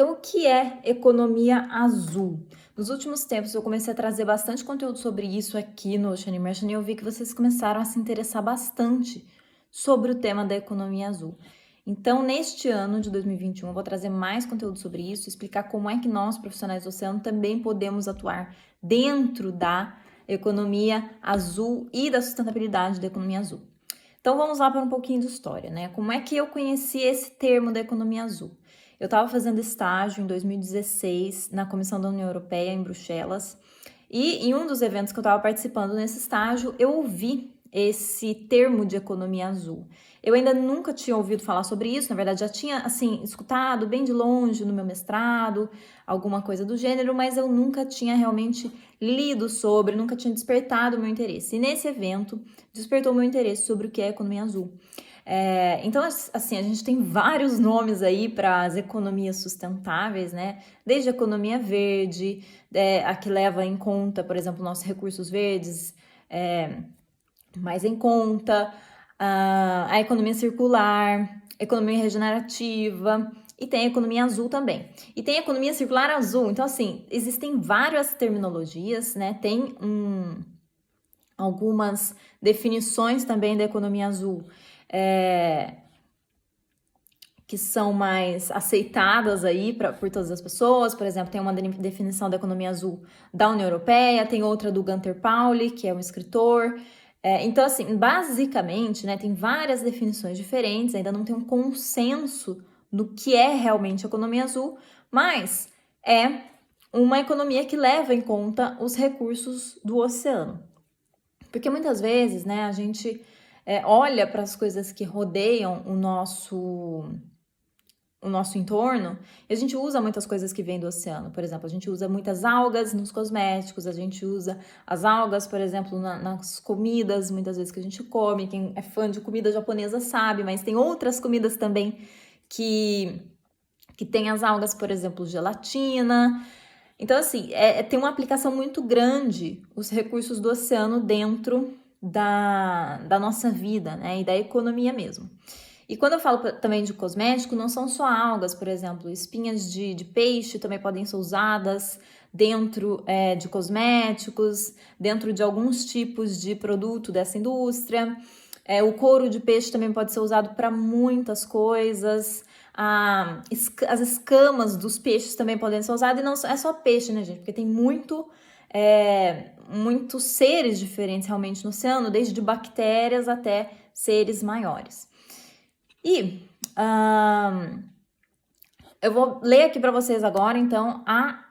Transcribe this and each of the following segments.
Então, o que é economia azul? Nos últimos tempos, eu comecei a trazer bastante conteúdo sobre isso aqui no Ocean Immersion e eu vi que vocês começaram a se interessar bastante sobre o tema da economia azul. Então, neste ano de 2021, eu vou trazer mais conteúdo sobre isso, explicar como é que nós, profissionais do oceano, também podemos atuar dentro da economia azul e da sustentabilidade da economia azul. Então, vamos lá para um pouquinho de história, né? Como é que eu conheci esse termo da economia azul? Eu estava fazendo estágio em 2016 na Comissão da União Europeia em Bruxelas e em um dos eventos que eu estava participando nesse estágio, eu ouvi esse termo de economia azul. Eu ainda nunca tinha ouvido falar sobre isso, na verdade já tinha, assim, escutado bem de longe no meu mestrado, alguma coisa do gênero, mas eu nunca tinha realmente lido sobre, nunca tinha despertado o meu interesse. E nesse evento, despertou o meu interesse sobre o que é economia azul. Então, assim, a gente tem vários nomes aí para as economias sustentáveis, né? Desde a economia verde, a que leva em conta, por exemplo, nossos recursos verdes, mais em conta, a economia circular, economia regenerativa, e tem a economia azul também. E tem a economia circular azul. Então, assim, existem várias terminologias, né? Tem algumas definições também da economia azul que são mais aceitadas aí por todas as pessoas. Por exemplo, tem uma definição da economia azul da União Europeia, tem outra do Gunter Pauli, que é um escritor. Então, assim, basicamente, né, tem várias definições diferentes, ainda não tem um consenso do que é realmente economia azul, mas é uma economia que leva em conta os recursos do oceano. Porque muitas vezes, né, a gente olha para as coisas que rodeiam o nosso entorno, e a gente usa muitas coisas que vêm do oceano. Por exemplo, a gente usa muitas algas nos cosméticos, a gente usa as algas, por exemplo, nas comidas, muitas vezes que a gente come. Quem é fã de comida japonesa sabe, mas tem outras comidas também que tem as algas, por exemplo, gelatina. Então, assim, tem uma aplicação muito grande os recursos do oceano dentro da nossa vida, né, e da economia mesmo. E quando eu falo também de cosmético, não são só algas, por exemplo, espinhas de peixe também podem ser usadas dentro de cosméticos, dentro de alguns tipos de produto dessa indústria. O couro de peixe também pode ser usado para muitas coisas. As escamas dos peixes também podem ser usadas, e não é só peixe, né, gente? Porque tem muitos seres diferentes realmente no oceano, desde bactérias até seres maiores. E eu vou ler aqui para vocês agora, então, a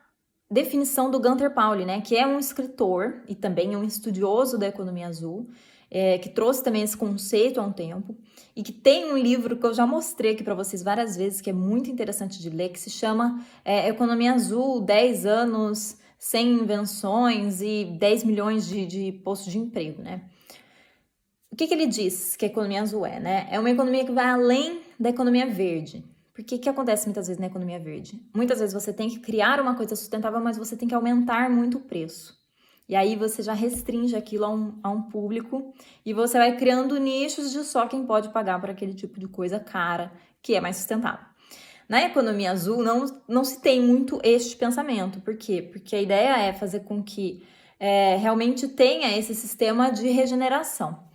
definição do Gunter Pauli, né, que é um escritor e também um estudioso da economia azul, que trouxe também esse conceito há um tempo, e que tem um livro que eu já mostrei aqui para vocês várias vezes, que é muito interessante de ler, que se chama Economia Azul, 10 anos, 100 invenções e 10 milhões de postos de emprego, né? O que ele diz que a economia azul é, né? É uma economia que vai além da economia verde. Porque o que acontece muitas vezes na economia verde? Muitas vezes você tem que criar uma coisa sustentável, mas você tem que aumentar muito o preço. E aí você já restringe aquilo a um público e você vai criando nichos de só quem pode pagar por aquele tipo de coisa cara, que é mais sustentável. Na economia azul não se tem muito este pensamento. Por quê? Porque a ideia é fazer com que realmente tenha esse sistema de regeneração.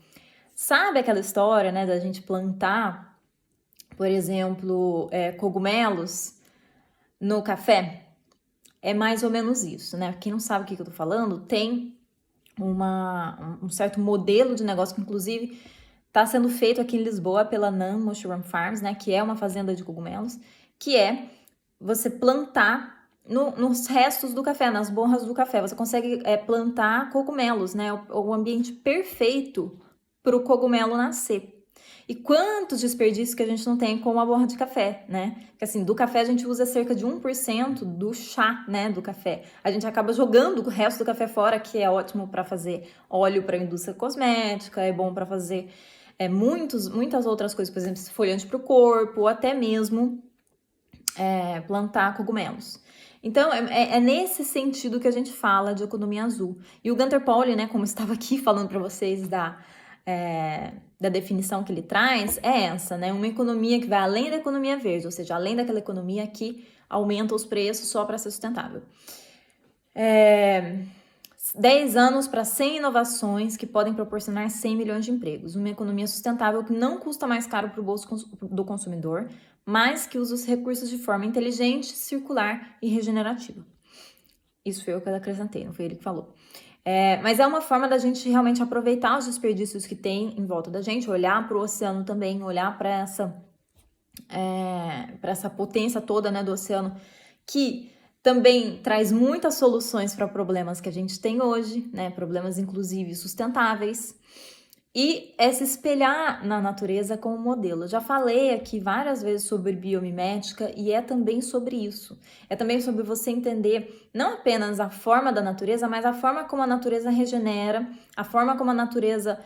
Sabe aquela história, né, da gente plantar, por exemplo, cogumelos no café? É mais ou menos isso, né? Quem não sabe o que eu tô falando, tem um certo modelo de negócio que, inclusive, está sendo feito aqui em Lisboa pela Nan Mushroom Farms, né? Que é uma fazenda de cogumelos, que é você plantar nos restos do café, nas borras do café. Você consegue plantar cogumelos, né? O ambiente perfeito para o cogumelo nascer. E quantos desperdícios que a gente não tem com a borra de café, né? Porque assim, do café a gente usa cerca de 1% do chá, né, do café. A gente acaba jogando o resto do café fora, que é ótimo para fazer óleo para a indústria cosmética, é bom para fazer muitas outras coisas, por exemplo, esfoliante para o corpo, ou até mesmo plantar cogumelos. Então, é nesse sentido que a gente fala de economia azul. E o Gunter Pauli, né, como eu estava aqui falando para vocês da definição que ele traz é essa, né? Uma economia que vai além da economia verde, ou seja, além daquela economia que aumenta os preços só para ser sustentável. 10 anos para 100 inovações que podem proporcionar 100 milhões de empregos. Uma economia sustentável que não custa mais caro para o bolso do consumidor, mas que usa os recursos de forma inteligente, circular e regenerativa. Isso foi eu que acrescentei, não foi ele que falou. Mas é uma forma da gente realmente aproveitar os desperdícios que tem em volta da gente, olhar para o oceano também, olhar para essa potência toda, né, do oceano, que também traz muitas soluções para problemas que a gente tem hoje, né, problemas inclusive sustentáveis, e se espelhar na natureza como modelo. Eu já falei aqui várias vezes sobre biomimética e é também sobre isso. É também sobre você entender não apenas a forma da natureza, mas a forma como a natureza regenera, a forma como a natureza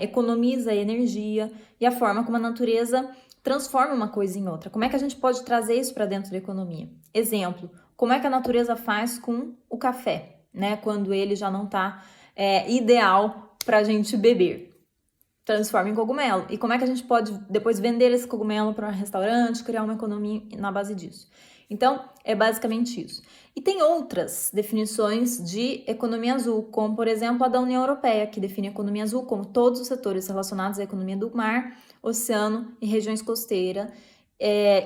economiza energia e a forma como a natureza transforma uma coisa em outra. Como é que a gente pode trazer isso para dentro da economia? Exemplo, como é que a natureza faz com o café, né? Quando ele já não está ideal para a gente beber. Transforma em cogumelo. E como é que a gente pode depois vender esse cogumelo para um restaurante, criar uma economia na base disso? Então, é basicamente isso. E tem outras definições de economia azul, como, por exemplo, a da União Europeia, que define a economia azul como todos os setores relacionados à economia do mar, oceano e regiões costeiras,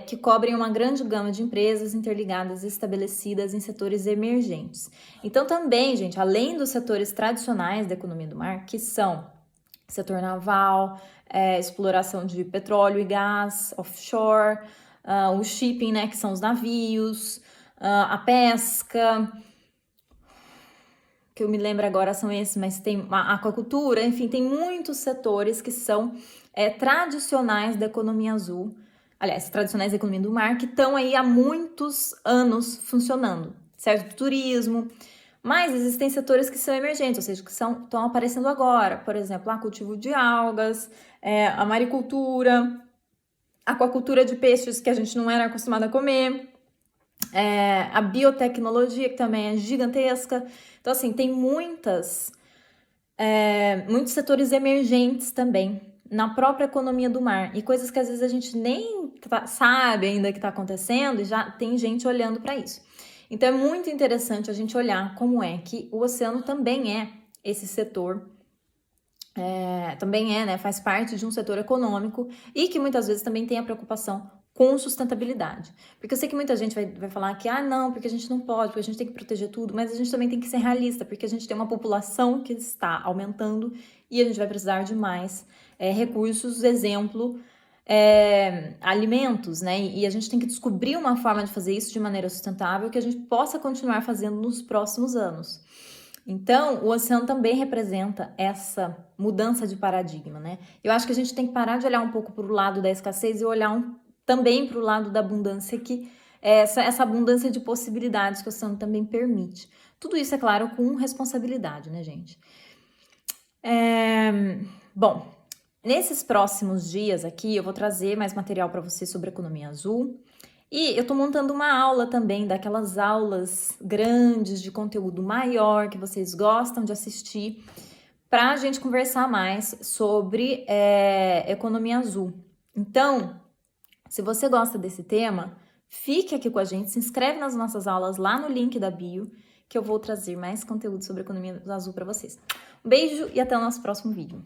que cobrem uma grande gama de empresas interligadas e estabelecidas em setores emergentes. Então, também, gente, além dos setores tradicionais da economia do mar, que são setor naval, exploração de petróleo e gás, offshore, o shipping, né, que são os navios, a pesca, que eu me lembro agora são esses, mas tem a aquacultura, enfim, tem muitos setores que são tradicionais da economia azul, aliás, tradicionais da economia do mar, que estão aí há muitos anos funcionando, certo? Turismo, mas existem setores que são emergentes, ou seja, que estão aparecendo agora, por exemplo, o cultivo de algas, a maricultura, a aquacultura de peixes que a gente não era acostumado a comer, a biotecnologia, que também é gigantesca. Então, assim, tem muitos setores emergentes também na própria economia do mar, e coisas que às vezes a gente nem sabe ainda que está acontecendo e já tem gente olhando para isso. Então é muito interessante a gente olhar como é que o oceano também é esse setor, né, faz parte de um setor econômico e que muitas vezes também tem a preocupação com sustentabilidade. Porque eu sei que muita gente vai falar que, não, porque a gente não pode, porque a gente tem que proteger tudo, mas a gente também tem que ser realista, porque a gente tem uma população que está aumentando e a gente vai precisar de mais recursos, exemplo, alimentos, né? E a gente tem que descobrir uma forma de fazer isso de maneira sustentável que a gente possa continuar fazendo nos próximos anos. Então, o oceano também representa essa mudança de paradigma, né? Eu acho que a gente tem que parar de olhar um pouco para o lado da escassez e olhar também para o lado da abundância, que essa abundância de possibilidades que o oceano também permite. Tudo isso, é claro, com responsabilidade, né, gente? Bom, nesses próximos dias aqui, eu vou trazer mais material para vocês sobre economia azul. E eu tô montando uma aula também, daquelas aulas grandes, de conteúdo maior, que vocês gostam de assistir, para a gente conversar mais sobre economia azul. Então, se você gosta desse tema, fique aqui com a gente, se inscreve nas nossas aulas lá no link da bio, que eu vou trazer mais conteúdo sobre economia azul para vocês. Um beijo e até o nosso próximo vídeo.